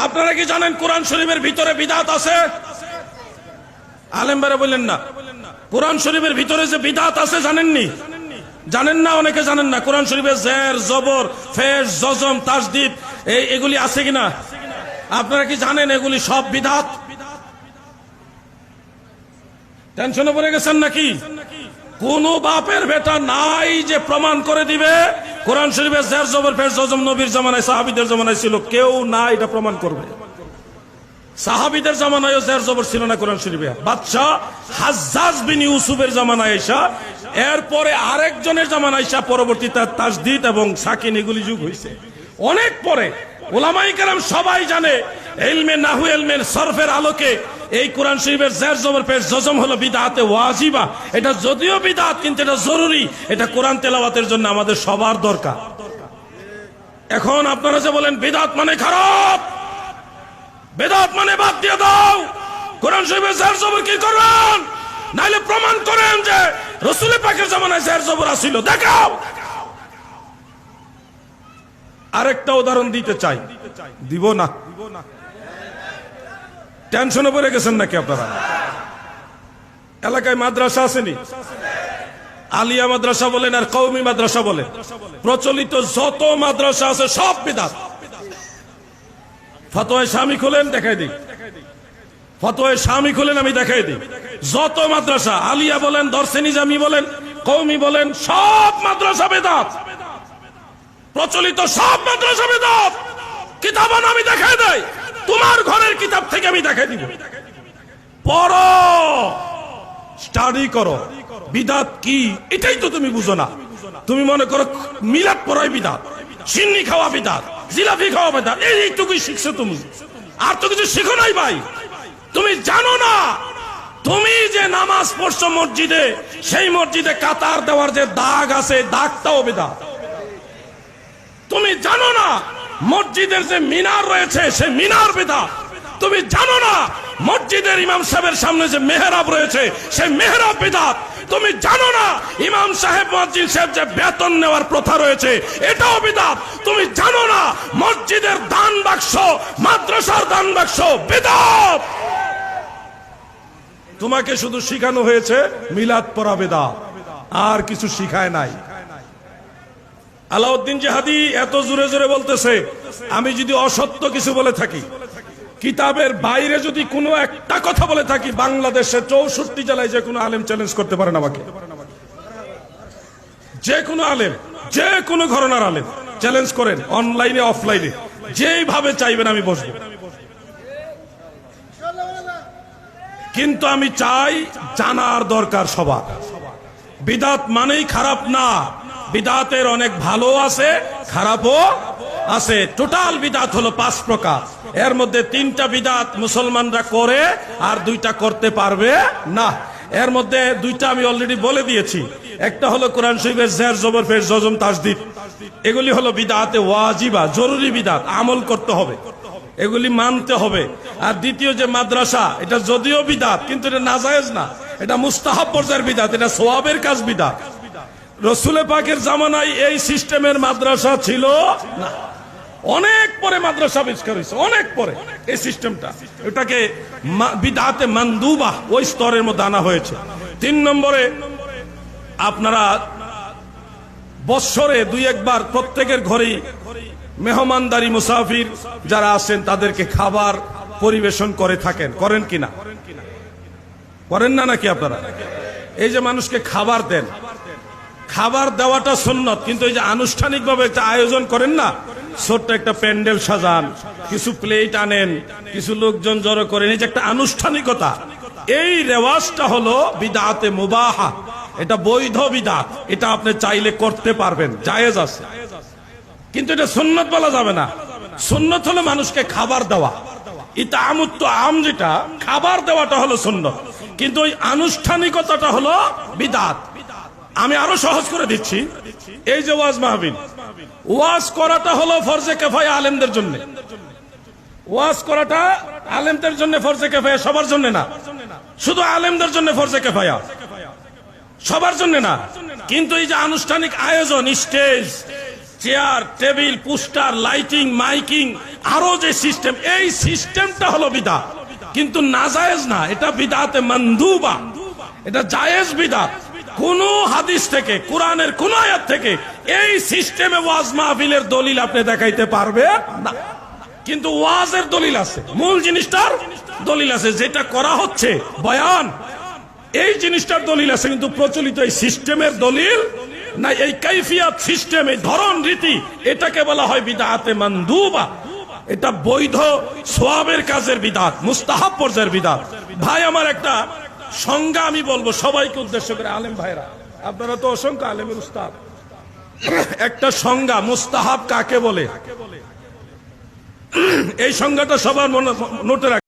আপনারা কি জানেন কোরআন শরীফের ভিতরে বিদআত আছে? আলেমবারে বললেন না। কোরআন শরীফের ভিতরে যে বিদআত আছে জানেননি? জানেন না, অনেকে জানেন না। কোরআন শরীফে জের, জবর, ফেজ, জজম, তাসদীদ এগুলি আছে কিনা? আপনারা কি জানেন এগুলি সব বিদআত? টেনশনে পড়ে গেছেন নাকি? কোন বাপের বেটা নাই যে প্রমাণ করে দিবে কোরআন শরীফে জের, জবর, ফেজ, জজম নবীর জামানায়, সাহাবীদের জামানায় ছিল? কেউ না এটা প্রমাণ করবে। সাহাবীদের জামানায়ও জের জবর ছিল না কোরআন শরীফে। বাদশা হাজ্জাজ বিন ইউসুফের জামানায় এসা, এরপরে আরেকজনের জামানায় এসা পরবর্তীতে তাসদীদ এবং সাকিন এগুলি যুগ হয়েছে অনেক পরে। উলামায়ে কেরাম সবাই জানে ইলমে নাহু, ইলমে সরফের আলোকে এই কোরআন শরীফের জের, জবর, পেশ, জজম হলো বিদআতে ওয়াজিবা। এটা যদিও বিদআত কিন্তু এটা জরুরি। এটা কোরআন তেলাওয়াতের জন্য আমাদের সবার দরকার। এখন আপনারা যে বলেন বিদআত মানে খারাপ, বিদআত মানে বাদ দিয়ে দাও, কোরআন শরীফের জের জবর কি করবেন? নাইলে প্রমাণ করেন যে রাসূল পাকের জামানায় জের জবর ছিল, দেখাও। আরেকটা উদাহরণ দিতে চাই, দিব না? টেনশনে পড়ে গেছেন নাকি আপনারা? এলাকায় মাদ্রাসা আসেনি? আলিয়া মাদ্রাসা বলেন আর কওমি মাদ্রাসা বলেন, প্রচলিত যত মাদ্রাসা আছে সব বিদআত। ফতোয়া শামী খুলেন দেখাই দিই, ফতোয়া শামী খুলেন আমি দেখাই দিই। যত মাদ্রাসা, আলিয়া বলেন, দরসে নিজামী বলেন, কওমি বলেন, সব মাদ্রাসা বিদআত। প্রচলিত সব মাদ্রাসা বিদআত। কিতাবান আমি দেখাই দেই, তোমার ঘরের কিতাব থেকে আমি দেখাই দিব। পড়ো, স্টাডি করো বিদআত কি, এটাই তো তুমি বুঝো না। তুমি মনে করো মিলাদ পড়াই বিদআত, সিন্নি খাওয়া বিদআত, জিলাপি খাওয়া বিদআত, এইটুকুই শিখছো তুমি, আর তো কিছু শিখো নাই ভাই। তুমি জানো না তুমি যে নামাজ পড়ছো মসজিদে, সেই মসজিদে কাতার দেওয়ার যে দাগ আছে, দাগটাও বিদআত। তুমি জানো না মসজিদের যে মিনার রয়েছে, সেই মিনার বিদআত। তুমি জানো না মসজিদের ইমাম সাহেবের সামনে যে মেহরাব রয়েছে, সেই মেহরাব বিদআত। তুমি জানো না ইমাম সাহেব, মুয়াজ্জিন সাহেব যে বেতন নেওয়ার প্রথা রয়েছে, এটাও বিদআত। তুমি জানো না মসজিদের দান বাক্স, মাদ্রাসার দান বাক্স বিদআত। তোমাকে শুধু শিখানো হয়েছে মিলাদ পড়া বিদআত, আর কিছু শিখায় নাই। আলাউদ্দিন জিহাদি এত জোরে জোরে বলতেছে, আমি যদি অসত্য কিছু বলে থাকি, কিতাবের বাইরে যদি কোনো একটা কথা বলে থাকি, বাংলাদেশে 64 জেলায় যে কোনো আলেম চ্যালেঞ্জ করতে পারেন আমাকে। যে কোনো আলেম, যে কোনো ঘরানার আলেম চ্যালেঞ্জ করেন, অনলাইনে অফলাইনে, যেইভাবে চাইবেন আমি বসবো। কিন্তু আমি চাই জানার দরকার সবার। বিদআত মানেই খারাপ না, বিদআতের অনেক ভালো আছে, খারাপও আছে। টোটাল বিদআত হলো 5 প্রকার। এর মধ্যে 3টা বিদআত মুসলমানরা করে আর 2টা করতে পারবে না। এর মধ্যে 2টা আমি অলরেডি বলে দিয়েছি। একটা হলো কোরআন শরীফের জের, জবর, ফেজ, জজম, তাসদীদ, এগুলি হলো বিদআতে ওয়াজিবা, জরুরি বিদআত, আমল করতে হবে, এগুলি মানতে হবে। আর দ্বিতীয় যে মাদ্রাসা, এটা যদিও বিদআত কিন্তু এটা নাজায়েজ না, এটা মুস্তাহাব পর্যায়ের বিদআত, এটা সওয়াবের কাজ বিদআত। রাসূল পাকের জামানায় এই সিস্টেমের মাদ্রাসা ছিল না, অনেক পরে মাদ্রাসা আবিষ্কার হয়েছে, অনেক পরে এই সিস্টেমটা। এটাকে বিদআতে মানদুবা ওই স্তরের মধ্যে আনা হয়েছে। 3 নম্বরে আপনারা বৎসরে 2-1 বার প্রত্যেকের ঘরেই মেহমানদারি, মুসাফির যারা আসেন তাদেরকে খাবার পরিবেশন করে থাকেন, করেন কিনা? করেন না নাকি আপনারা? এই যে মানুষকে খাবার দেন, খাবার দেওয়াটা সুন্নত, কিন্তু এই যে আনুষ্ঠানিকভাবে একটা আয়োজন করেন না, ছোট্ট একটা প্যান্ডেল সাজান, কিছু প্লেট আনেন, কিছু লোকজন জড়ো করেন, এই যে একটা আনুষ্ঠানিকতা, এই রেওয়াজটা হলো বিদআতে মুবাহা। এটা বৈধ বিদআত, এটা আপনি চাইলে করতে পারবেন, জায়েজ আছে, কিন্তু এটা সুন্নত বলা যাবে না। সুন্নত হলো মানুষকে খাবার দেওয়া, ইতাআমুত আম, যেটা খাবার দেওয়াটা হলো সুন্নত, কিন্তু ওই আনুষ্ঠানিকতাটা হলো বিদআত। আমি আরো সহজ করে দিচ্ছি, এই যে ওয়াজ মাহফিল, ওয়াজ করাটা হলো ফরজে কিফায়া আলেমদের জন্য। ওয়াজ করাটা আলেমদের জন্য ফরজে কিফায়া, সবার জন্য না। শুধু আলেমদের জন্য ফরজে কিফায়া, সবার জন্য না। কিন্তু এই যে আনুষ্ঠানিক আয়োজন, stage, chair table poster lighting miking আরো যে সিস্টেম, এই সিস্টেমটা হলো বিদআত, কিন্তু নাজায়েজ না, এটা বিদআতে মানদুবা, এটা জায়েজ বিদআত। কোন হাদিস থেকে কোরআনের কোন আয়াত থেকে এই সিস্টেমে ওয়াজ মাহফিলের দলিল আপনি দেখাইতে পারবেন না, কিন্তু ওয়াজের দলিল আছে, মূল জিনিসটার দলিল আছে, যেটা করা হচ্ছে বয়ান এই জিনিসটার দলিল আছে, কিন্তু প্রচলিত এই সিস্টেমের দলিল না। এই কাইফিয়াত সিস্টেম, এই ধরন রীতি, এটাকে বলা হয় বিদআতে মানদুবা। এটা বৈধ সওয়াবের কাজের বিদআত, মুস্তাহাব পর্যায়ের বিদআত। ভাই আমার একটা সংজ্ঞা আমি বলবো সবাইকে উদ্দেশ্য করে, আলেম ভাইরা আপনারা তো অসংখ্য আলেমের উস্তাদ, একটা সংজ্ঞা মুস্তাহাব কাকে বলে, এই সংজ্ঞাটা সবার মনে নোটে রাখবেন।